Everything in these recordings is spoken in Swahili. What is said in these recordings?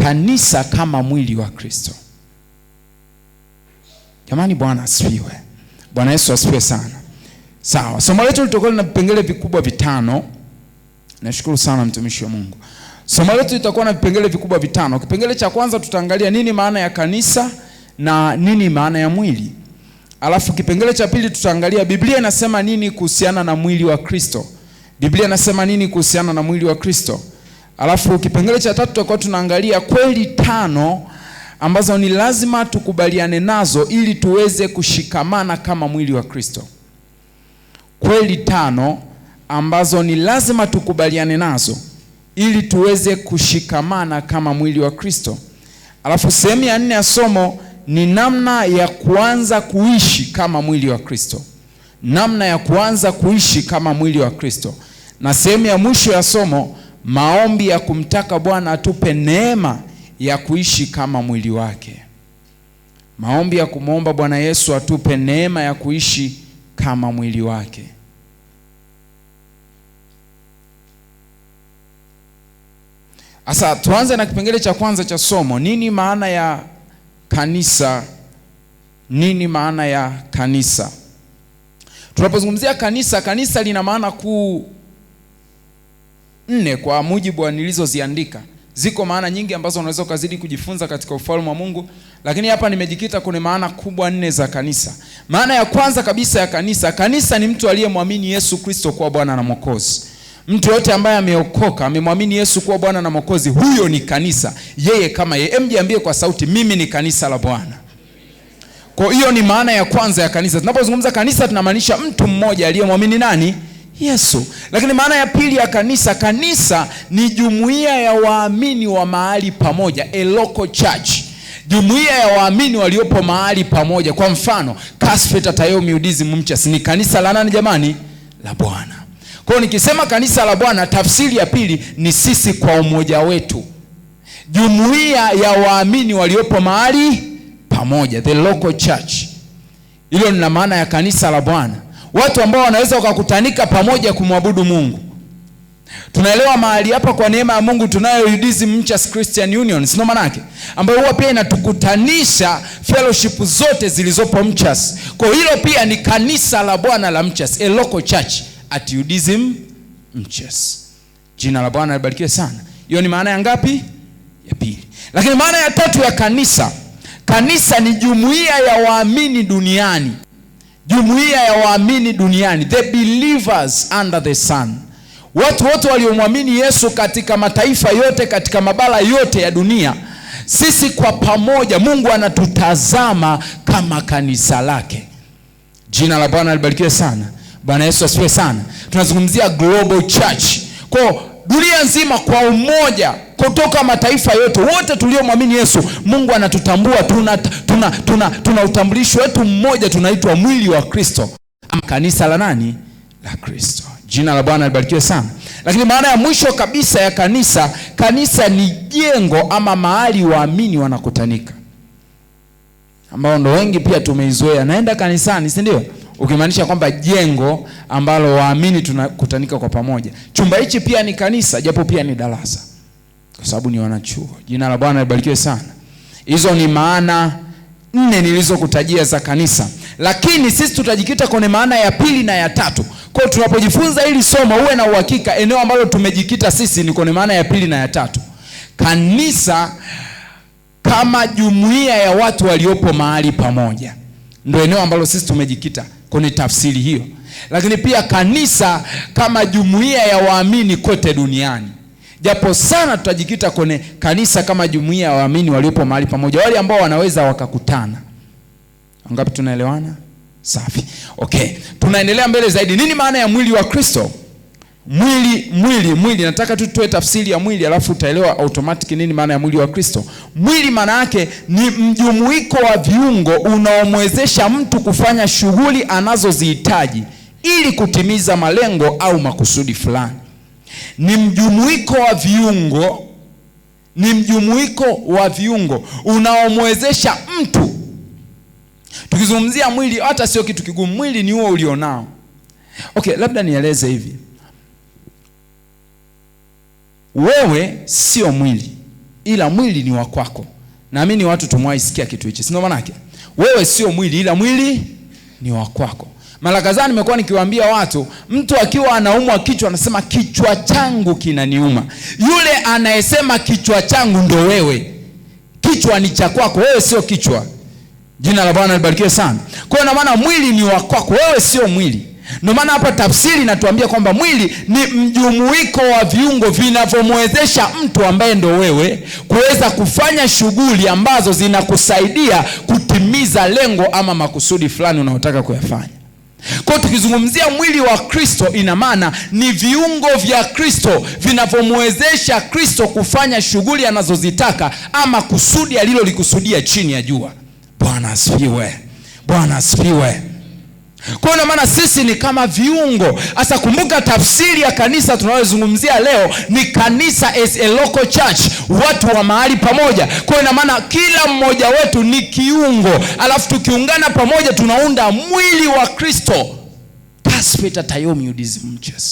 kanisa kama mwili wa Kristo. Jamani, Bwana asifiwe. Bwana Yesu asifiwe sana. Sawa, somo letu litakuwa na vipengele vikubwa vitano. Nashukuru sana mtumishi wa Mungu. Somo letu litakuwa na vipengele vikubwa vitano. Kipengele cha kwanza tutaangalia nini maana ya kanisa na nini maana ya mwili. Alafu kipengele cha pili tutaangalia Biblia inasema nini kuhusiana na mwili wa Kristo. Biblia inasema nini kuhusiana na mwili wa Kristo. Alafu kipengele cha tatu tutakuwa tunaangalia kweli 5 ambazo ni lazima tukubaliane nazo ili tuweze kushikamana kama mwili wa Kristo. Kweli 5 ambazo ni lazima tukubaliane nazo ili tuweze kushikamana kama mwili wa Kristo. Alafu sehemu ya 4 ya somo ni namna ya kuanza kuishi kama mwili wa Kristo. Namna ya kuanza kuishi kama mwili wa Kristo. Na sehemu ya mwisho ya somo, maombi ya kumtaka Bwana atupe neema ya kuishi kama mwili wake. Maombi ya kumwomba Bwana Yesu atupe neema ya kuishi kama mwili wake. Asa tuanze na kipengele cha kwanza cha somo. Nini maana ya kanisa? Nini maana ya kanisa? Tunapozungumzia kanisa, kanisa lina maana kuu 4 kwa mujibu wa nilizoziandika. Ziko maana nyingi ambazo unaweza kuzidi kujifunza katika ufalme wa Mungu, lakini hapa nimejikita kwenye maana kubwa 4 za kanisa. Maana ya kwanza kabisa ya kanisa, kanisa ni mtu aliyemwamini Yesu Kristo kuwa Bwana na Mwokozi. Mtu yote ambaye ameokoka, amemwamini Yesu kuwa Bwana na Mwokozi, huyo ni kanisa. Yeye kama yeye, mjiambie kwa sauti, mimi ni kanisa la Bwana. Kwa hiyo ni maana ya kwanza ya kanisa. Tunapozungumza kanisa tunamaanisha mtu mmoja aliyemwamini nani? Yesu. Lakini maana ya pili ya kanisa, kanisa ni jumuiya ya waamini wa mahali pamoja, a local church. Jumuiya ya waamini waliopo mahali pamoja. Kwa mfano, Kasfeta Tayo Miudizi Mumchas ni kanisa la nani jamani? La Bwana. Kwa hiyo nikisema kanisa la Bwana, tafsiri ya pili ni sisi kwa umoja wetu. Jumuiya ya waamini waliopo mahali pamoja, the local church. Hilo ni maana ya kanisa la Bwana. Watu ambao wanaweza wakakutanika pamoja kumwabudu Mungu. Tunaelewa mahali hapa kwa neema ya Mungu tunayo UDSM Mchas Christian Union, sio maana yake, ambayo huwa pia inatukutanisha fellowship zote zilizopo Mchas. Kwa hilo pia ni kanisa la Bwana la Mchas, a local church at UDSM Mchas. Jina la Bwana libarikiwe sana. Hiyo ni maana ya ngapi? Ya pili. Lakini maana ya tatu ya kanisa, kanisa ni jumuiya ya waamini duniani. Jumuiya ya waamini duniani, the believers under the sun. Watu wote waliomwamini Yesu katika mataifa yote, katika mabara yote ya dunia. Sisi kwa pamoja, Mungu anatutazama kama kanisa lake. Jina la Bwana libarikiwe sana. Bwana Yesu asifiwe sana. Tunazungumzia global church. Kwa dunia nzima kwa umoja, kutoka mataifa yote, wote tuliomwamini Yesu, Mungu anatutambua, tuna utambulisho wetu mmoja, tunaitwa mwili wa Kristo. Kanisa la nani? La Kristo. Jina la Bwana libarikiwe sana. Lakini maana ya mwisho kabisa ya kanisa, kanisa ni jengo ama mahali waamini wanakutanika. Ambao ndo wengi pia tumeizoea, naenda kanisani, si ndio? Ukimaanisha kwamba jengo ambalo waamini tunakutanika kwa pamoja. Chumba hichi pia ni kanisa, japo pia ni darasa, kwa sababu ni wanachuo. Jina la Bwana libarikiwe sana. Hizo ni maana 4 nilizokutajia za kanisa. Lakini sisi tutajikita kwenye maana ya pili na ya tatu. Kwa hiyo tunapojifunza hili somo, uwe na uhakika eneo ambalo tumejikita sisi ni kwenye maana ya pili na ya tatu. Kanisa kama jumuiya ya watu waliopo mahali pamoja, ndio eneo ambalo sisi tumejikita kwenye tafsiri hiyo. Lakini pia kanisa kama jumuiya ya waamini kote duniani. Japo sana tutajikita kwenye kanisa kama jumuiya ya waamini waliopo mahali pamoja, wale ambao wanaweza wakakutana. Ngapi tunaelewana? Safi. Okay. Tunaendelea mbele zaidi. Nini maana ya mwili wa Kristo? Mwili. Nataka tu tutoe tafsiri ya mwili, alafu utaelewa automatic nini maana ya mwili wa Kristo. Mwili maana yake ni mjumuiko wa viungo unaomwezesha mtu kufanya shughuli anazozihitaji ili kutimiza malengo au makusudi fulani. Ni mjumuiko wa viungo unaomwezesha mtu. Tukizungumzia mwili, hata sio kitu kigumu, mwili ni huo ulionao. Okay, labda nieleze hivi. Wewe sio mwili, ila mwili ni wa kwako. Naamini watu tumwahi sikia kitu hichi. Sio maana yake wewe sio mwili ila mwili ni wa kwako. Mara kadhaa nimekuwa nikiwaambia watu, mtu akiwa anaumwa kichwa anasema kichwa changu kinaniuma. Yule anayesema kichwa changu ndo wewe. Kichwa ni cha kwako, wewe sio kichwa. Jina la Bwana libarikiwe sana. Kwa hiyo maana mwili ni wa kwako, wewe sio mwili. Ndio maana hapa tafsiri inatuambia kwamba mwili ni mjumuiko wa viungo vinavyomwezesha mtu ambaye ndo wewe kuweza kufanya shughuli ambazo zinakusaidia kutimiza lengo ama makusudi fulani unayotaka kuyafanya. Kwa hiyo tukizungumzia mwili wa Kristo, ina maana ni viungo vya Kristo vinavyomwezesha Kristo kufanya shughuli anazozitaka ama kusudi alilolikusudia chini ya jua. Bwana asifiwe. Bwana asifiwe. Kwa hiyo maana sisi ni kama viungo. Sasa kumbuka tafsiri ya kanisa tunayozungumzia leo ni kanisa as a local church, watu wa mahali pamoja. Kwa hiyo maana kila mmoja wetu ni kiungo, alafu tukiungana pamoja tunaunda mwili wa Kristo. Kasfeta tayomi UDSM Church.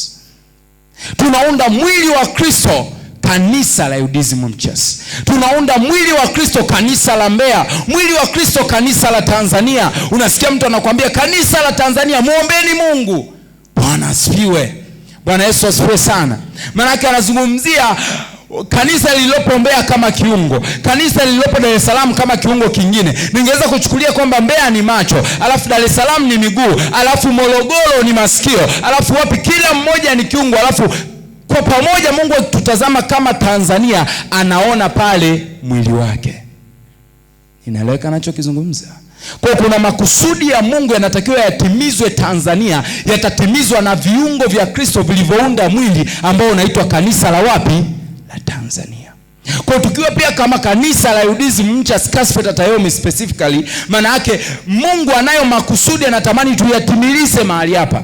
Tunaunda mwili wa Kristo, kanisa la UDSM Church. Tunaunda mwili wa Kristo, kanisa la Mbeya. Mwili wa Kristo, kanisa la Tanzania. Unasikia mtu anakuambia kanisa la Tanzania, muombeeni Mungu. Bwana asifiwe. Bwana Yesu asifiwe sana. Maana yake anazungumzia kanisa lililopo Mbeya kama kiungo, kanisa lililopo Dar es Salaam kama kiungo kingine. Ningeweza kuchukulia kwamba Mbeya ni macho, alafu Dar es Salaam ni miguu, alafu Morogoro ni masikio, alafu wapi, kila mmoja ni kiungo, alafu kwa pamoja Mungu tutazama kama Tanzania anaona pale mwili wake. Inaeleweka anachokizungumza? Kwa kuna makusudi ya Mungu yanatakiwa yatimizwe Tanzania, yatatimizwa na viungo vya Kristo vilivyounda mwili ambao unaitwa kanisa la wapi? La Tanzania. Kwa tukiwa pia kama kanisa la UDSM Church Kasfeta Tayomi specifically, maana yake Mungu anayo makusudi, anatamani tuyatimilize mahali hapa.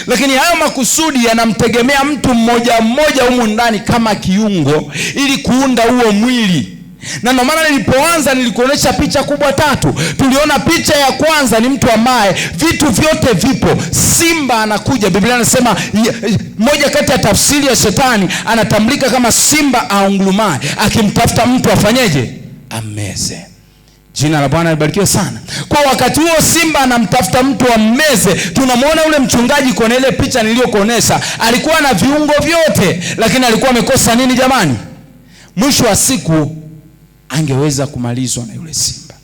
Lakini hayo makusudi yanamtegemea mtu mmoja mmoja humu ndani kama kiungo ili kuunda huo mwili. Na ndio maana nilipoanza nilikuonesha picha kubwa tatu. Tuliona picha ya kwanza ni mtu ambaye vitu vyote vipo. Simba anakuja. Biblia inasema moja kati ya tafsiri ya shetani anatambulika kama simba aungurumaye, akimtafuta mtu afanyeje? Ameze. Jina la Bwana libarikiwe sana. Kwa wakati huo simba anamtafuta mtu ammeze, tunamwona ule mchungaji kwa ile picha niliyokuonesha, alikuwa na viungo vyote, lakini alikuwa amekosa nini jamani? Mwisho wa siku angeweza kumalizwa na yule simba.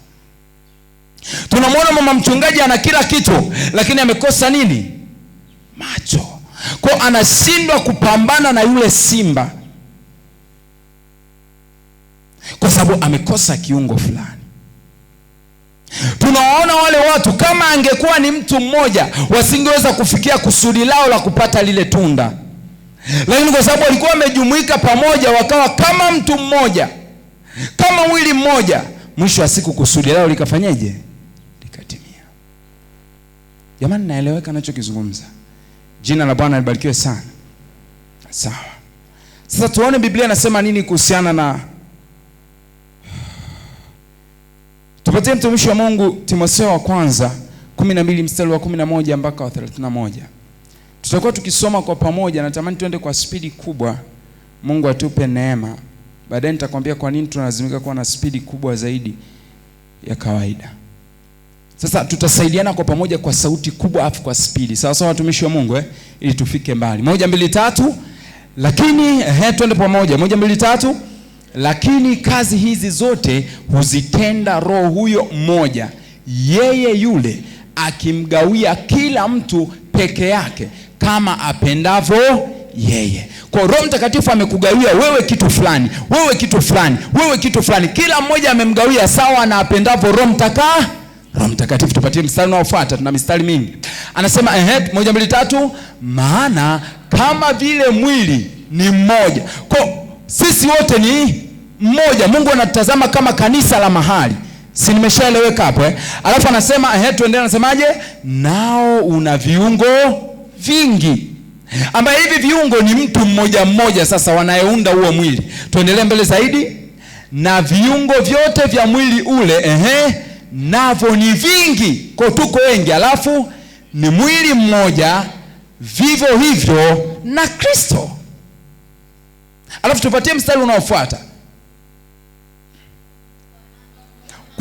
Tunamwona mama mchungaji ana kila kitu, lakini amekosa nini? Macho. Kwa anashindwa kupambana na yule simba kwa sababu amekosa kiungo fulani. Tunawaona wale watu kama angekuwa ni mtu mmoja wasingeweza kufikia kusudi lao la kupata lile tunda, lakini kwa sababu walikuwa wamejumuika pamoja wakawa kama mtu mmoja, kama mwili mmoja, mwisho wa siku kusudi lao likafanyaje? Likatimia. Jamani, naeleweka ninachokizungumza? Jina la Bwana libarikiwe sana. Sawa. Sasa tuone Biblia inasema nini kuhusiana na, tupatie mtumishi wa Mungu Timotheo wa kwanza 12 mstari wa 11 mpaka wa 31. Tutakuwa tukisoma kwa pamoja. Natamani tuende kwa spidi kubwa. Mungu atupe neema. Baadaye nitakwambia kwa nini tunalazimika kuwa na spidi kubwa zaidi ya kawaida. Sasa tutasaidiana kwa pamoja kwa sauti kubwa afu kwa spidi. Sawa sawa watumishi wa Mungu ili tufike mbali. 1 2 3. Lakini twende pamoja. 1 2 3. Lakini kazi hizi zote huzitenda Roho huyo mmoja, yeye yule akimgawia kila mtu peke yake kama apendavyo yeye. Kwa Roho Mtakatifu amekugawia wewe kitu fulani, wewe kitu fulani, wewe kitu fulani. Kila mmoja amemgawia sawa na apendavyo Roho Mtakatifu. Tupatie mstari unaofuata, tuna mistari mingi. Anasema 1 2 3, maana kama vile mwili ni mmoja. Kwa sisi wote ni mmoja. Mungu anatazama kama kanisa la mahali. Si nimeshaeleweka hapo Alafu anasema tuendelee, anasemaje? Nao una viungo vingi. Ambaye hivi viungo ni mtu mmoja mmoja sasa wanayeunda huo mwili. Tuendelee mbele zaidi. Na viungo vyote vya mwili ule navyo ni vingi. Kwa tuko wengi, alafu ni mwili mmoja, vivyo hivyo na Kristo. Alafu tupatie mstari unaofuata.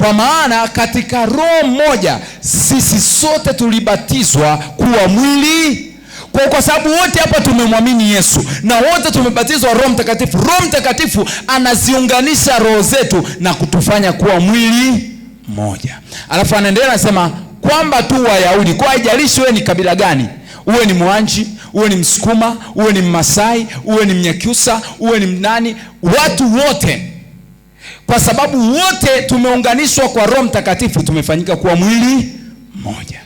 kwa maana katika roho mmoja sisi sote tulibatizwa kuwa mwili. Kwa sababu wote hapa tumemwamini Yesu na wote tumebatizwa Roho Mtakatifu. Roho Mtakatifu anaziunganisha roho zetu na kutufanya kuwa mwili mmoja. Alafu anaendelea anasema kwamba tu Wayahudi, kwa haijalishi wewe ni kabila gani, uwe ni Mwanji, uwe ni Msukuma, uwe ni Mmasai, uwe ni Mnyakyusa, uwe ni nani, watu wote, kwa sababu wote tumeunganishwa kwa Roho Mtakatifu, tumefanyika kuwa mwili mmoja.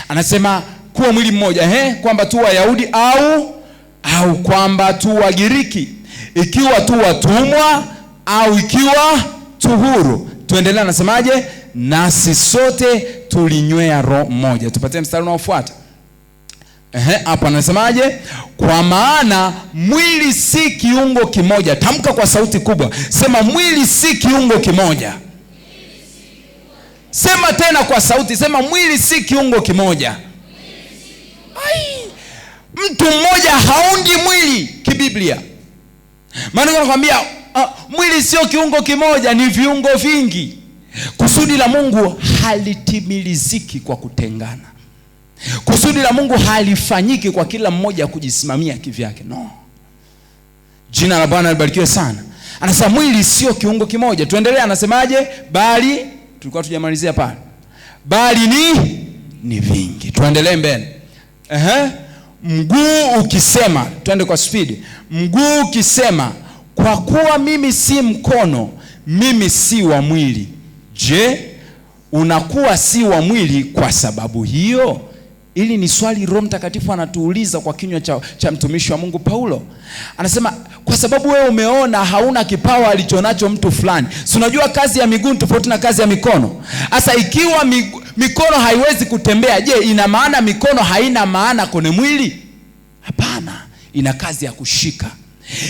Anasema kuwa mwili mmoja, kwamba tu Wayahudi au kwamba tu Wagiriki, ikiwa tu watumwa au ikiwa tu huru. Tuendelea, anasemaje? Nasi sote tulinywea roho mmoja. Tupatie mstari unaofuata. Hapa anasemaje? Kwa maana mwili si kiungo kimoja. Tamka kwa sauti kubwa, sema mwili si kiungo kimoja. Sema tena kwa sauti, sema mwili si kiungo kimoja. Mtu mmoja haundi mwili kibiblia. Maana nakwambia mwili sio kiungo kimoja, ni viungo vingi. Kusudi la Mungu halitimiliziki kwa kutengana. Kusudi la Mungu halifanyiki kwa kila mmoja kujisimamia kivyake. No. Jina la Bwana libarikiwe sana. Anasema mwili sio kiungo kimoja. Tuendelea, anasemaje? Bali, tulikuwa tujamalizia pale. Bali ni vingi. Tuendelee mbele. Mguu ukisema, twende kwa speed. Mguu ukisema, kwa kuwa mimi si mkono, mimi si wa mwili. Je, unakuwa si wa mwili kwa sababu hiyo? Ili ni swali Roho Mtakatifu anatuuliza kwa kinywa cha mtumishi wa Mungu Paulo. Anasema kwa sababu wewe umeona hauna kipawa alichonacho mtu fulani. Si unajua kazi ya miguu tofauti na kazi ya mikono. Sasa ikiwa mikono haiwezi kutembea, je, ina maana mikono haina maana kwenye mwili? Hapana, ina kazi ya kushika.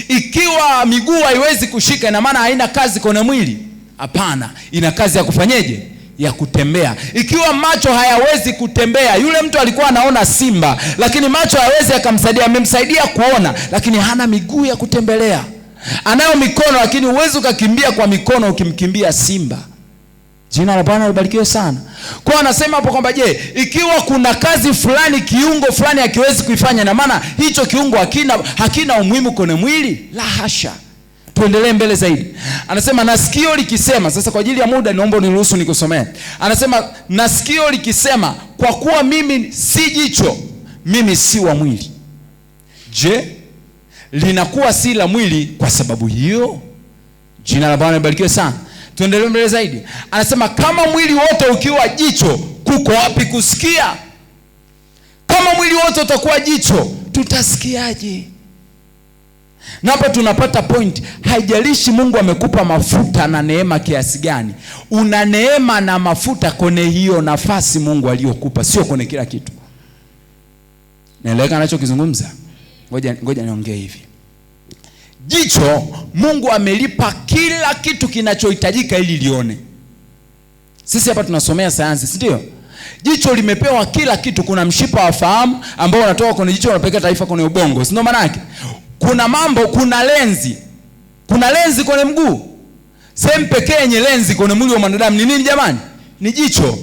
Ikiwa miguu haiwezi kushika, ina maana haina kazi kwenye mwili? Hapana, ina kazi ya kufanyeje? Ya kutembea. Ikiwa macho hayawezi kutembea, yule mtu alikuwa anaona simba, lakini macho hayawezi akamsaidia, amemsaidia kuona, lakini hana miguu ya kutembelea. Anayo mikono, lakini huwezi ukakimbia kwa mikono ukimkimbia simba. Jina la Bwana libarikiwe sana. Kwa anasema hapo kwamba je, ikiwa kuna kazi fulani kiungo fulani hakiwezi kuifanya, na maana hicho kiungo hakina umuhimu kwenye mwili? La hasha. Tuendelee mbele zaidi. Anasema na sikio likisema, sasa kwa ajili ya muda naomba niruhusu nikusomee. Anasema na sikio likisema, kwa kuwa mimi si jicho, mimi si wa mwili. Je, linakuwa si la mwili kwa sababu hiyo? Jina la Bwana libarikiwe sana. Tuendelee mbele zaidi. Anasema kama mwili wote ukiwa jicho, kuko wapi kusikia? Kama mwili wote utakuwa jicho, tutasikiaje? Na hapa tunapata point. Haijalishi Mungu amekupa mafuta na neema kiasi gani, una neema na mafuta kwenye hiyo nafasi Mungu aliyokupa, sio kwenye kila kitu. Naeleweka anachokizungumza? Ngoja niongee hivi. Jicho Mungu amelipa kila kitu kinachohitajika ili lione. Sisi hapa tunasomea sayansi, si ndio? Jicho limepewa kila kitu. Kuna mshipa wa fahamu ambao unatoka kwenye jicho unapeleka taarifa kwenye ubongo, si ndio maana yake? Kuna mambo, kuna lenzi. Kuna lenzi kwenye mguu. Sehemu pekee yenye lenzi kwenye mwili wa mwanadamu ni nini jamani? Ni jicho.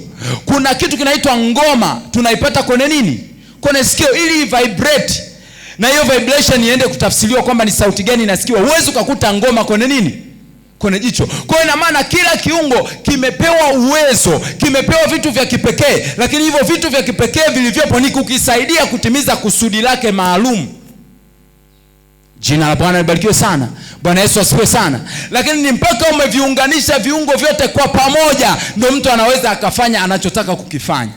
Kuna kitu kinaitwa ngoma, tunaipata kwenye nini? Kwenye sikio, ili vibrate. Na hiyo vibration iende kutafsiriwa kwamba ni sauti gani inasikiwa. Huwezi kukuta ngoma kwenye nini? Kwenye jicho. Kwa hiyo ina maana kila kiungo kimepewa uwezo, kimepewa vitu vya kipekee, lakini hivyo vitu vya kipekee vilivyopo ni kukisaidia kutimiza kusudi lake maalum. Jina la Bwana libarikiwe sana. Bwana Yesu asifiwe sana. Lakini ni mpaka umeviunganisha viungo vyote kwa pamoja ndio mtu anaweza akafanya anachotaka kukifanya.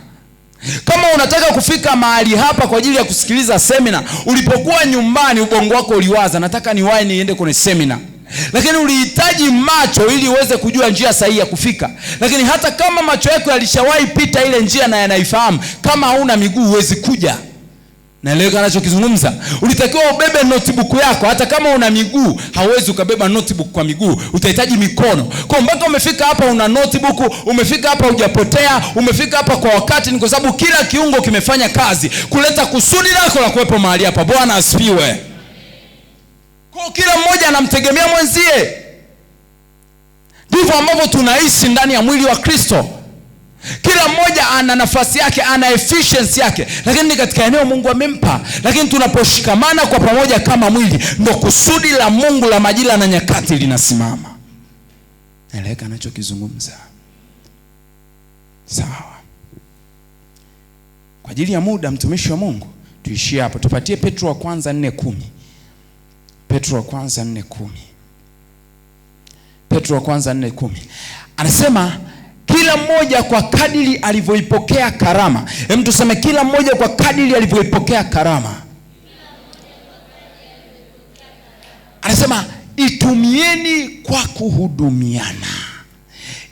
Kama unataka kufika mahali hapa kwa ajili ya kusikiliza semina, ulipokuwa nyumbani ubongo wako uliwaza nataka niwahi niende kwenye semina, lakini ulihitaji macho ili uweze kujua njia sahihi ya kufika. Lakini hata kama macho yako yalishawahi pita ile njia na yanaifahamu, kama hauna miguu huwezi kuja. Naeleweka anachokizungumza? Ulitakiwa ubebe notebook yako, hata kama una miguu hauwezi ukabeba notebook kwa miguu, utahitaji mikono. Kwa mpaka umefika hapa una notebook, umefika hapa hujapotea, umefika hapa kwa wakati, ni kwa sababu kila kiungo kimefanya kazi kuleta kusudi lako la kuwepo mahali hapa. Bwana asifiwe. Kwa kila mmoja anamtegemea mwenzie. Ndivyo ambavyo tunaishi ndani ya mwili wa Kristo. Kila mmoja ana nafasi yake, ana efficiency yake, lakini katika eneo Mungu amempa. Lakini tunaposhikamana kwa pamoja kama mwili, ndio kusudi la Mungu la majira na nyakati linasimama. Naeleka anachokizungumza. Sawa. Kwa ajili ya muda, mtumishi wa Mungu, tuishie hapo. Tupatie Petro wa kwanza 4:10. Petro wa kwanza 4:10. Petro wa kwanza 4:10. Anasema kila mmoja kwa kadiri alivyoipokea karama. Hem, tuseme kila mmoja kwa kadiri alivyoipokea karama. Anasema itumieni kwa kuhudumiana.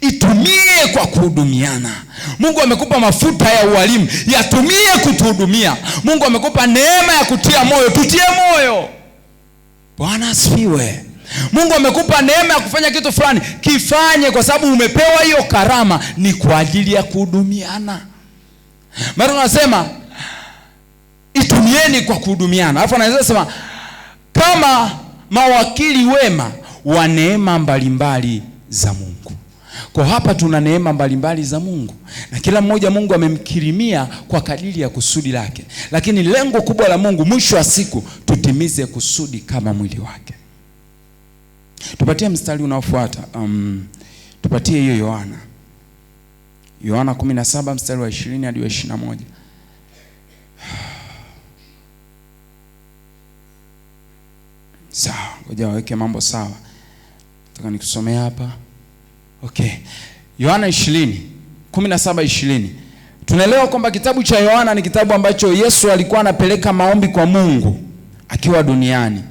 Itumie kwa kuhudumiana. Mungu amekupa mafuta ya ualimu, yatumie kutuhudumia. Mungu amekupa neema ya kutia moyo, tutie moyo. Bwana asifiwe. Mungu amekupa neema ya kufanya kitu fulani, kifanye, kwa sababu umepewa hiyo karama, ni kwa ajili ya kuhudumiana. Maana tunasema itumieni kwa kuhudumiana. Alafu anaweza sema kama mawakili wema wa neema mbalimbali za Mungu. Kwa hapa tuna neema mbalimbali za Mungu, na kila mmoja Mungu amemkirimia kwa kadiri ya kusudi lake. Lakini lengo kubwa la Mungu mwisho wa siku tutimize kusudi kama mwili wake. Tupatie mstari unaofuata. Tupatie hiyo Yohana 17 mstari wa 20 hadi wa 21. Sawa, ngoja waweke mambo sawa. Nataka nikusomea hapa. Okay. Yohana 17:20. Tunaelewa kwamba kitabu cha Yohana ni kitabu ambacho Yesu alikuwa anapeleka maombi kwa Mungu akiwa duniani.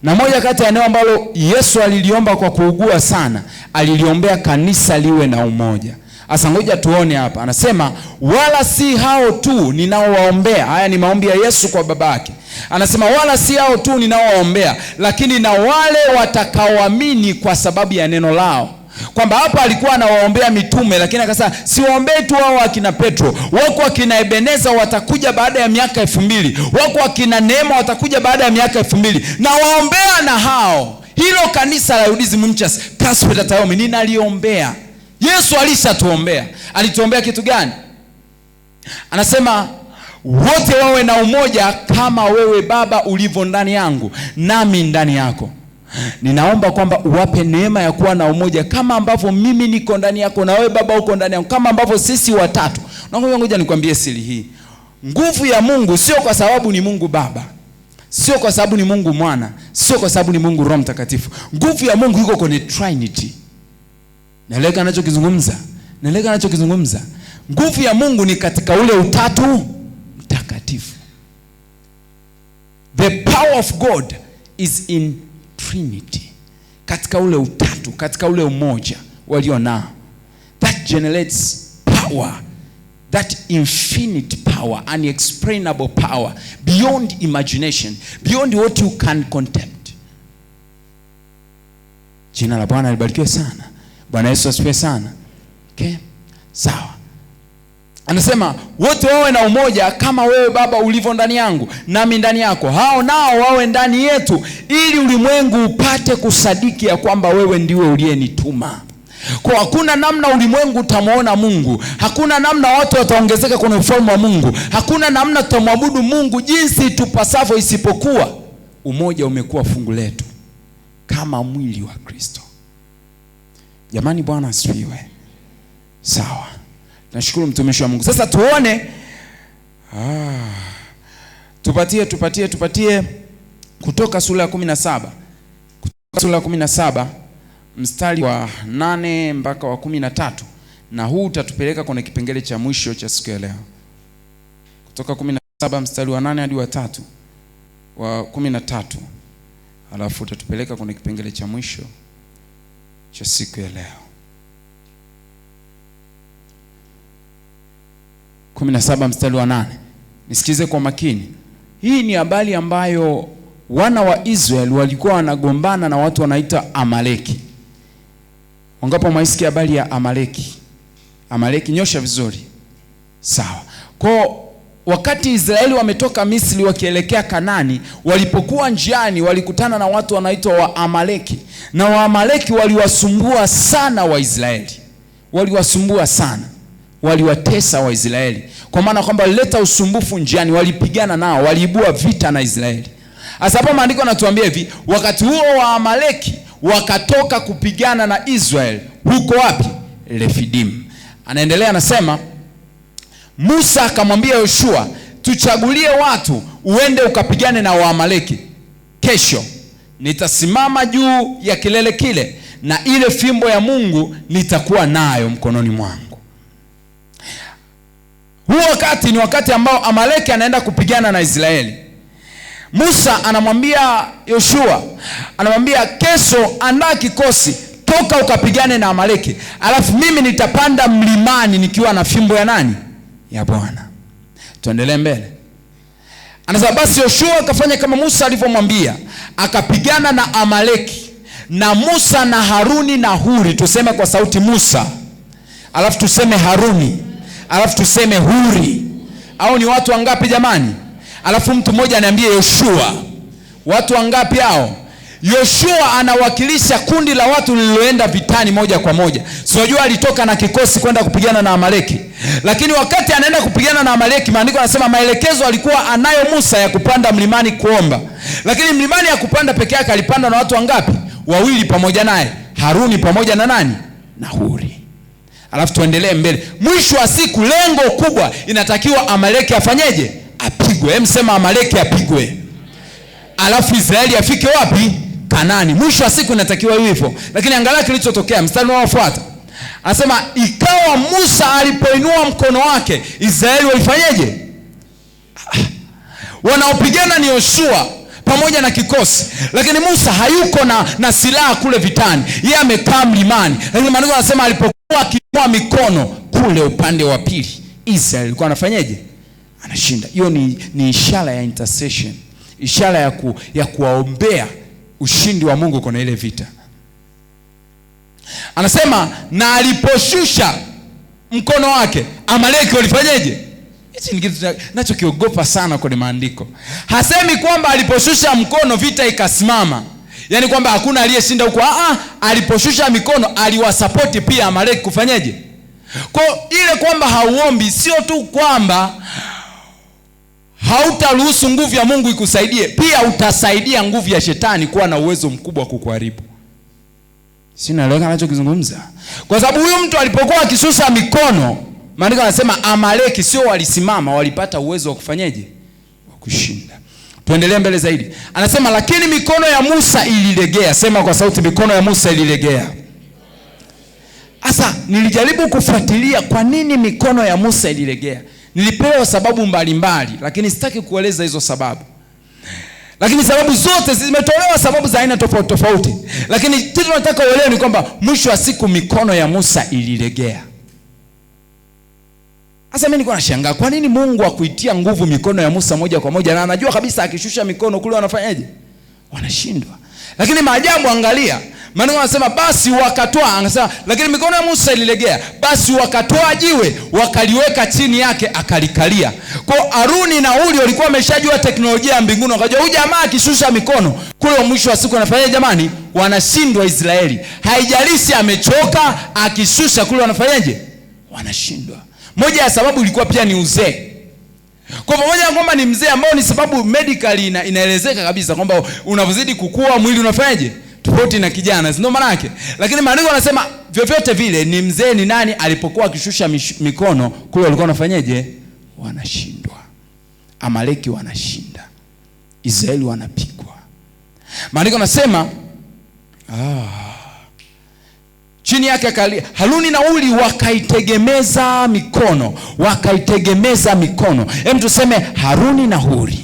Na moja kati ya eneo ambalo Yesu aliliomba kwa kuugua sana, aliliombea kanisa liwe na umoja. Asa ngoja tuone hapa. Anasema wala si hao tu ninaowaombea. Haya ni maombi ya Yesu kwa babake. Anasema wala si hao tu ninaowaombea, lakini na wale watakaoamini kwa sababu ya neno lao. Kwamba hapa alikuwa anawaombea mitume, lakini akasema siwaombee tu wao akina Petro. Wako akina Ebeneza watakuja baada ya miaka 2000. Wako akina Neema watakuja baada ya miaka 2000. Na waombea na hao. Hilo kanisa la Udism Church Kasper Taomi ninaliombea. Yesu alishatuombea. Alituombea kitu gani? Anasema wote wawe na umoja kama wewe Baba ulivyo ndani yangu nami ndani yako. Ninaomba kwamba uwape neema ya kuwa na umoja kama ambavyo mimi niko ndani yako na wewe Baba uko ndani yangu, kama ambavyo sisi watatu. Na ngoja nikwambie siri hii. Nguvu ya Mungu sio kwa sababu ni Mungu Baba, sio kwa sababu ni Mungu Mwana, sio kwa sababu ni Mungu Roho Mtakatifu. Nguvu ya Mungu iko kwenye Trinity. Naeleka anachokizungumza. Nguvu ya Mungu ni katika ule utatu mtakatifu. The power of God is in Trinity. Katika ule utatu, katika ule umoja walio nao. That generates power. That infinite power, unexplainable power, beyond imagination, beyond what you can contempt. Jina la Bwana libarikiwe sana. Bwana Yesu asifiwe sana. Okay? Sawa. Anasema wote wawe na umoja kama wewe Baba ulivyo ndani yangu nami ndani yako, hao nao wawe ndani yetu, ili ulimwengu upate kusadiki ya kwamba wewe ndiwe uliyenituma. Kwa hakuna namna ulimwengu utamuona Mungu, hakuna namna watu wataongezeka kwenye ufalme wa Mungu, hakuna namna tutamwabudu Mungu jinsi tupasavyo, isipokuwa umoja umekuwa fungu letu kama mwili wa Kristo. Jamani, Bwana asifiwe. Sawa. Nashukuru mtumishi wa Mungu. Sasa tuone tupatie Kutoka sura ya 17. Kutoka sura ya 17 mstari wa 8 mpaka wa 13, na huu utatupeleka kwenye kipengele cha mwisho cha siku ya leo. Kutoka 17 mstari wa 8 hadi wa 3 wa 13, alafu utatupeleka kwenye kipengele cha mwisho cha siku ya leo. 17 mstari wa 8. Nisikize kwa makini. Hii ni habari ambayo wana wa Israeli walikuwa wanagombana na watu wanaita Amaleki. Wangapo mwaisikia habari ya Amaleki? Amaleki, nyosha vizuri. Sawa. Kwa wakati Israeli wametoka Misri wakielekea Kanani, walipokuwa njiani walikutana na watu wanaitwa Waamaleki, na Waamaleki waliwasumbua sana Waisraeli. Waliwasumbua sana, waliwatesa Waisraeli, kwa maana kwamba walileta usumbufu njiani, walipigana nao, waliibua vita na Israeli. Hasa hapa maandiko yanatuambia hivi, wakati huo Waamaleki wakatoka kupigana na Israeli huko wapi? Refidim. Anaendelea anasema, Musa akamwambia Yoshua, tuchagulie watu uende ukapigane na Waamaleki. Kesho nitasimama juu ya kilele kile, na ile fimbo ya Mungu nitakuwa nayo mkononi mwangu. Huo wakati ni wakati ambao Amaleki anaenda kupigana na Israeli. Musa anamwambia Yoshua, anamwambia kesho andaa kikosi, toka ukapigane na Amaleki, alafu mimi nitapanda mlimani nikiwa na fimbo ya nani? Ya Bwana. Tuendelee mbele. Anasema basi Yoshua akafanya kama Musa alivyomwambia, akapigana na Amaleki, na Musa na Haruni na Huri. Tuseme kwa sauti Musa, alafu tuseme Haruni, alafu tuseme Huri. Au ni watu wangapi jamani? Alafu mtu mmoja aniambie Yoshua. Watu wangapi hao? Yoshua anawakilisha kundi la watu lililoenda vitani moja kwa moja. Unajua alitoka na kikosi kwenda kupigana na Amaleki. Lakini wakati anaenda kupigana na Amaleki, maandiko yanasema maelekezo alikuwa anayo Musa ya kupanda mlimani kuomba. Lakini mlimani ya kupanda peke yake alipanda na watu wangapi? Wawili pamoja naye, Haruni pamoja na nani? Na Huri. Alafu tuendelee mbele. Mwisho wa siku lengo kubwa inatakiwa Amaleki afanyeje? Apigwe. Hem, sema Amaleki apigwe. Alafu Israeli afike wapi? Kanani. Mwisho wa siku inatakiwa hivyo. Lakini angalia kilichotokea mstari unaofuata. Anasema ikawa Musa alipoinua mkono wake, Israeli walifanyaje? Wanaopigana ni Yoshua pamoja na kikosi, lakini Musa hayuko na silaha kule vitani. Yeye amekaa mlimani. Lakini maandiko yanasema alipokuwa akiinua mikono kule upande wa pili, Israeli alikuwa anafanyaje? Anashinda. Hiyo ni ishara ya intercession, ishara ya kuwaombea ushindi wa Mungu kwa ile vita. Anasema na aliposhusha mkono wake, Amaleki walifanyaje? Hichi ni kitu ninachokiogopa sana kwenye maandiko. Hasemi kwamba aliposhusha mkono vita ikasimama, yaani kwamba hakuna aliyeshinda huko. Aliposhusha mikono aliwasapoti pia Amaleki kufanyaje? Kwa ile kwamba hauombi sio tu kwamba hautaruhusu nguvu ya Mungu ikusaidie, pia utasaidia nguvu ya shetani kuwa na uwezo mkubwa wa kukuharibu. Sinaeleweka ninachokizungumza? Kwa sababu huyu mtu alipokuwa akishusha mikono, maandiko yanasema Amaleki sio walisimama, walipata uwezo wa kufanyaje? Wa kushinda. Tuendelee mbele zaidi. Anasema lakini mikono ya Musa ililegea. Sema kwa sauti, mikono ya Musa ililegea. Asa nilijaribu kufuatilia kwa nini mikono ya Musa ililegea. Nilipewa sababu mbalimbali, lakini sitaki kueleza hizo sababu. Lakini sababu zote zimetolewa, sababu za aina tofauti tofauti. Lakini kitu nataka uelewe ni kwamba mwisho wa siku mikono ya Musa ililegea. Sasa mimi niko nashangaa kwa nini Mungu akuitia nguvu mikono ya Musa moja kwa moja, na anajua kabisa akishusha mikono kule wanafanyaje? Wanashindwa. Lakini maajabu, angalia. Maana wanasema basi wakatoa, anasema lakini mikono ya Musa ililegea, basi wakatoa jiwe wakaliweka chini yake akalikalia. Kwa Haruni na Huri walikuwa wameshajua teknolojia ya mbinguni, wakajua huyu jamaa akishusha mikono kule mwisho wa siku anafanyaje jamani? Wanashindwa Israeli. Haijalishi amechoka, akishusha kule wanafanyaje? Wanashindwa. Moja ya sababu ilikuwa pia ni uzee. Kwa pamoja na kwamba ni mzee ambao ni sababu medically inaelezeka kabisa kwamba unavozidi kukua mwili unafanyaje? Tofauti na kijana, ndio maana yake. Lakini maandiko yanasema vyovyote vile ni mzee ni nani alipokuwa akishusha mikono kule walikuwa wanafanyaje? Wanashindwa. Amaleki wanashinda, Israeli wanapigwa. Maandiko yanasema chini yake Haruni na Huri wakaitegemeza mikono, wakaitegemeza mikono. Hem, tuseme Haruni na Huri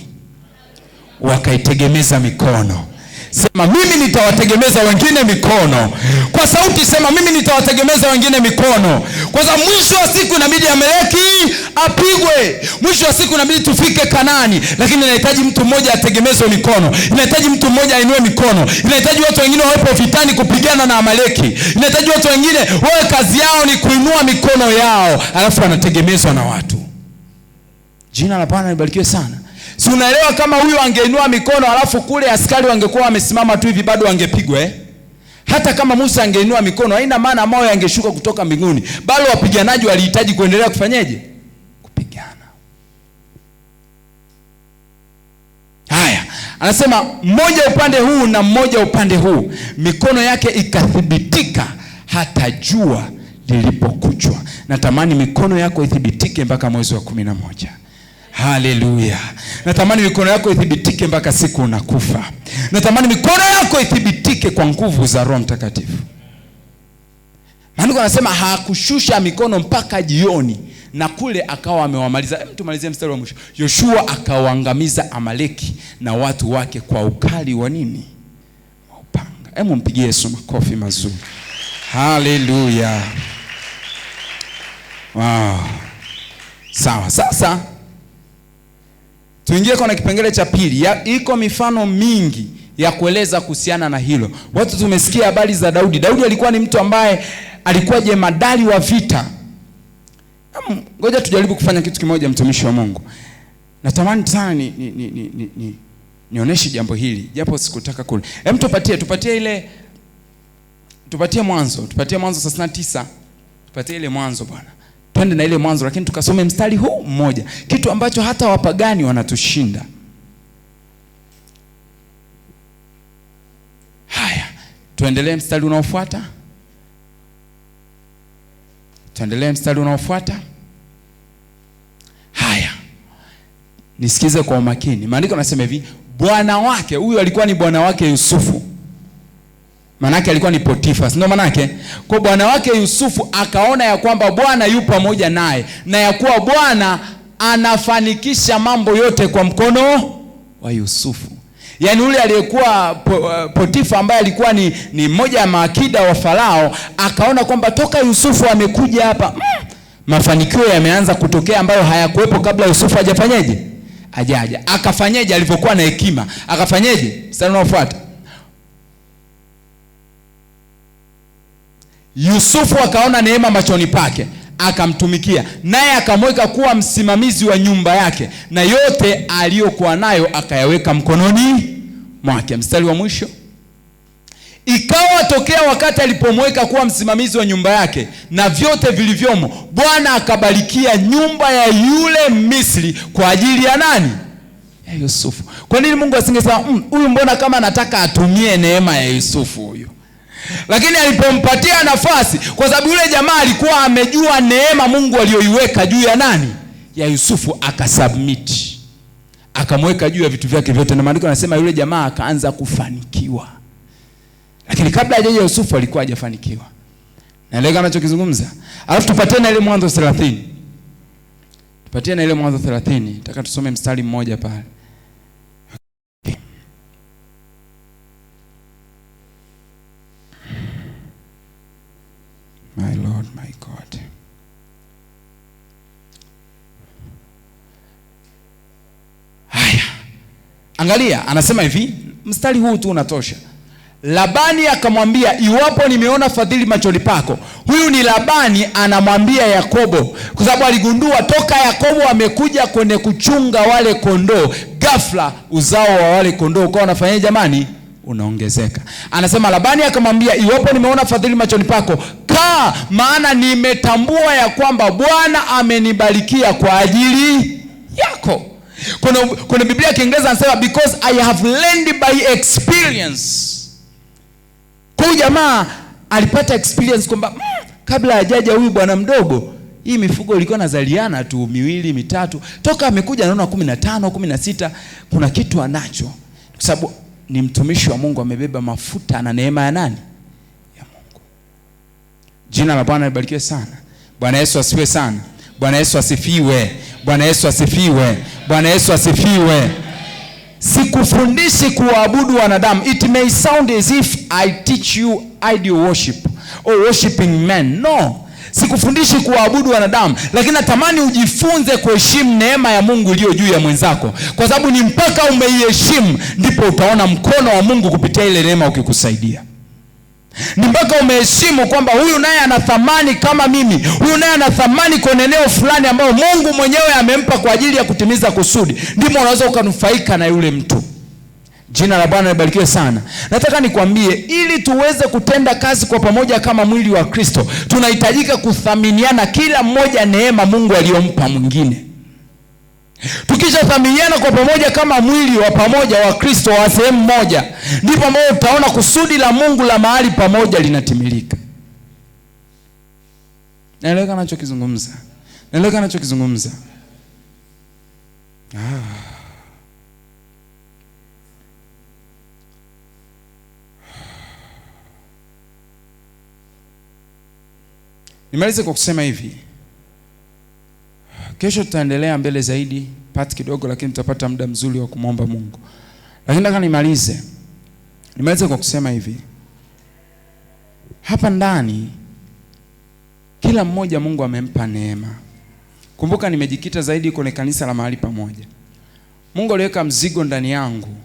wakaitegemeza mikono. Sema mimi nitawategemeza wengine mikono. Kwa sauti sema mimi nitawategemeza wengine mikono. Kwa sababu mwisho wa siku inabidi Amaleki apigwe. Mwisho wa siku inabidi tufike Kanani, lakini inahitaji mtu mmoja ategemezwe mikono. Inahitaji mtu mmoja ainue mikono. Inahitaji watu wengine wawepo vitani kupigana na Amaleki. Inahitaji watu wengine wawe kazi yao ni kuinua mikono yao, alafu wanategemezwa na watu. Jina la Bwana libarikiwe sana. Si unaelewa kama huyu angeinua mikono alafu kule askari wangekuwa wamesimama tu hivi bado wangepigwa Hata kama Musa angeinua mikono haina maana mawe yangeshuka kutoka mbinguni. Bali wapiganaji walihitaji kuendelea kufanyaje? Kupigana. Haya, anasema mmoja upande huu na mmoja upande huu. Mikono yake ikathibitika hata jua lilipokuchwa. Natamani mikono yako ithibitike mpaka mwezi wa 11. Haleluya. Natamani mikono yako ithibitike mpaka siku unakufa. Natamani mikono yako ithibitike kwa nguvu za Roho Mtakatifu. Maandiko yanasema hakushusha mikono mpaka jioni na kule akawa amewamaliza. Tumalizie mstari wa mwisho. Yoshua akawaangamiza Amaleki na watu wake kwa ukali wa nini? Wa upanga. Hebu mpigie Yesu makofi mazuri. Haleluya. Wow. Sawa. Sasa tuingie kwa kipengele cha pili. Iko mifano mingi ya kueleza kuhusiana na hilo. Watu tumesikia habari za Daudi. Daudi alikuwa ni mtu ambaye alikuwa jemadari wa vita. Ngoja tujaribu kufanya kitu kimoja, mtumishi wa Mungu. Natamani sana nionyeshe jambo hili japo sikutaka kule. Tupatie ile Mwanzo 39. Tupatie ile Mwanzo bwana. Twende na ile Mwanzo, lakini tukasome mstari huu mmoja, kitu ambacho hata wapagani wanatushinda. Haya, tuendelee mstari unaofuata. Haya, nisikize kwa umakini. Maandiko yanasema hivi, bwana wake, huyu alikuwa ni bwana wake Yusufu. Manake alikuwa ni Potifa, ndio manake. Kwa bwana wake Yusufu akaona ya kwamba Bwana yu pamoja naye na ya kuwa Bwana anafanikisha mambo yote kwa mkono wa Yusufu. Yaani yule aliyekuwa Potifa ambaye alikuwa ni mmoja ya maakida wa Farao, akaona kwamba toka Yusufu amekuja hapa mafanikio yameanza kutokea ambayo hayakuwepo kabla Yusufu hajafanyaje? Hajaja. Akafanyaje alipokuwa na hekima? Akafanyaje? Mstari unaofuata. Yusufu akaona neema machoni pake, akamtumikia, naye akamweka kuwa msimamizi wa nyumba yake, na yote aliyokuwa nayo akayaweka mkononi mwake. Mstari wa mwisho. Ikawa tokea wakati alipomweka kuwa msimamizi wa nyumba yake na vyote vilivyomo, Bwana akabarikia nyumba ya yule Misri kwa ajili ya nani? Ya Yusufu. Kwa nini Mungu asingesema huyu mbona kama anataka atumie neema ya Yusufu huyu? Lakini alipompatia nafasi, kwa sababu yule jamaa alikuwa amejua neema Mungu aliyoiweka juu ya nani? Ya Yusufu, akasubmit. Akamweka juu ya vitu vyake vyote, na maandiko yanasema yule jamaa akaanza kufanikiwa. Lakini kabla hajaja Yusufu alikuwa hajafanikiwa. Naelewa anachokizungumza. Alafu tupatie na ile Mwanzo 30. Tupatie na ile Mwanzo 30. Nataka tusome mstari mmoja pale. My Lord, my God. Haya. Angalia, anasema hivi, mstari huu tu unatosha. Labani akamwambia, iwapo nimeona fadhili machoni pako. Huyu ni Labani anamwambia Yakobo, kwa sababu aligundua toka Yakobo amekuja kwenye kuchunga wale kondoo, ghafla uzao wa wale kondoo kwa wanafanya jamani unaongezeka. Anasema Labani akamwambia, iwapo nimeona fadhili machoni pako, kaa, maana nimetambua ya kwamba Bwana amenibarikia kwa ajili yako. Kuna Biblia ya Kiingereza anasema because I have learned by experience. Kwa jamaa alipata experience kwamba kabla hajaja huyu bwana mdogo, hii mifugo ilikuwa nazaliana tu 2 3, toka amekuja naona 15 16, kuna kitu anacho, kwa sababu ni mtumishi wa Mungu, amebeba mafuta na neema ya nani? Ya Mungu. Jina la Bwana libarikiwe sana. Bwana Yesu asifiwe sana. Bwana Yesu asifiwe. Bwana Yesu asifiwe. Bwana Yesu asifiwe. Sikufundishi kuabudu wanadamu. It may sound as if I teach you idol worship or worshiping men. No. Sikufundishi kuabudu wanadamu, lakini natamani ujifunze kuheshimu neema ya Mungu iliyo juu ya mwenzako, kwa sababu ni mpaka umeiheshimu ndipo utaona mkono wa Mungu kupitia ile neema ukikusaidia. Ni mpaka umeheshimu kwamba huyu naye ana thamani kama mimi, huyu naye ana thamani kwenye eneo fulani ambayo Mungu mwenyewe amempa kwa ajili ya kutimiza kusudi. Ndipo unaweza ukanufaika na yule mtu. Jina la Bwana libarikiwe sana. Nataka nikwambie, ili tuweze kutenda kazi kwa pamoja kama mwili wa Kristo, tunahitajika kuthaminiana kila mmoja neema Mungu aliyompa mwingine. Tukishathaminiana kwa pamoja kama mwili wa pamoja wa Kristo wa sehemu moja, ndipo ambapo utaona kusudi la Mungu la mahali pamoja linatimilika. Naeleweka ninachokizungumza? Naeleweka ninachokizungumza? Nimalize kwa kusema hivi. Kesho tutaendelea mbele zaidi, part kidogo, lakini tutapata muda mzuri wa kumwomba Mungu. Lakini nataka nimalize kwa kusema hivi. Hapa ndani kila mmoja Mungu amempa neema. Kumbuka nimejikita zaidi kwenye kanisa la mahali pamoja. Mungu aliweka mzigo ndani yangu.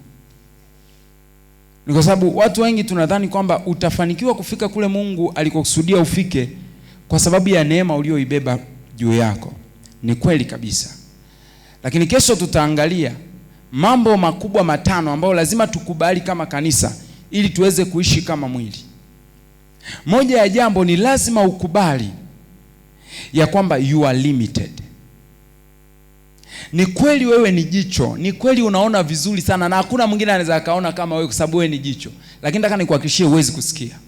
Ni kwa sababu watu wengi tunadhani kwamba utafanikiwa kufika kule Mungu alikokusudia ufike kwa sababu ya neema ulioibeba juu yako. Ni kweli kabisa. Lakini kesho tutaangalia mambo makubwa matano ambayo lazima tukubali kama kanisa ili tuweze kuishi kama mwili. Moja ya jambo ni lazima ukubali ya kwamba you are limited. Ni kweli wewe ni jicho, ni kweli unaona vizuri sana na hakuna mwingine anaweza kaona kama wewe kwa sababu wewe ni jicho. Lakini nataka nikuhakikishie huwezi kusikia.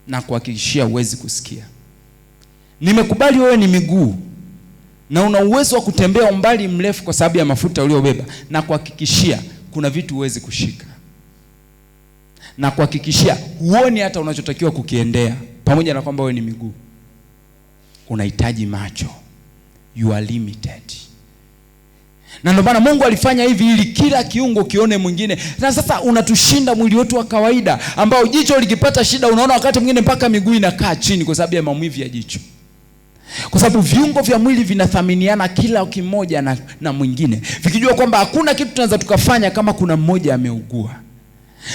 Na kuhakikishia huwezi kusikia. Nimekubali wewe ni miguu na una uwezo wa kutembea umbali mrefu kwa sababu ya mafuta uliyobeba, na kuhakikishia kuna vitu huwezi kushika. Na kuhakikishia huoni hata unachotakiwa kukiendea, pamoja na kwamba wewe ni miguu. Unahitaji macho. You are limited. Na ndio maana Mungu alifanya hivi ili kila kiungo kione mwingine. Na sasa unatushinda mwili wetu wa kawaida ambao jicho likipata shida unaona wakati mwingine mpaka miguu inakaa chini kwa sababu ya maumivu ya jicho. Kwa sababu viungo vya mwili vinathaminiana kila kimoja na mwingine, vikijua kwamba hakuna kitu tunaweza tukafanya kama kuna mmoja ameugua.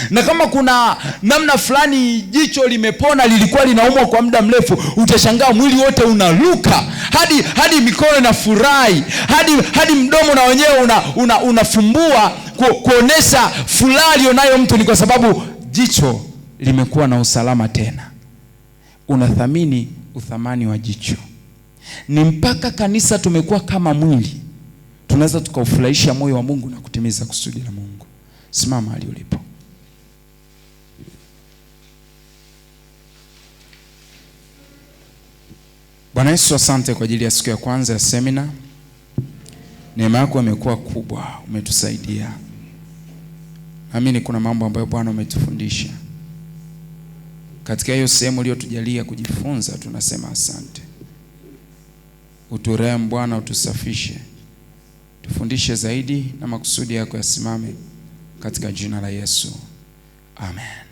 Na kama kuna namna fulani jicho limepona, lilikuwa linaumwa kwa muda mrefu, utashangaa mwili wote unaruka, hadi mikono inafurahi, hadi mdomo na wenyewe unafumbua kuonesha furaha alionayo mtu. Ni kwa sababu jicho limekuwa na usalama tena. Unathamini uthamani wa jicho. Ni mpaka kanisa tumekuwa kama mwili, tunaweza tukaufurahisha moyo wa Mungu na kutimiza kusudi la Mungu. Simama hali ulipo. Bwana Yesu, asante kwa ajili ya siku ya kwanza ya semina. Neema yako imekuwa kubwa, umetusaidia. Naamini kuna mambo ambayo Bwana umetufundisha. Katika hiyo sehemu uliyotujalia kujifunza, tunasema asante. Uturehemu Bwana, utusafishe. Tufundishe zaidi na makusudi yako yasimame katika jina la Yesu. Amen.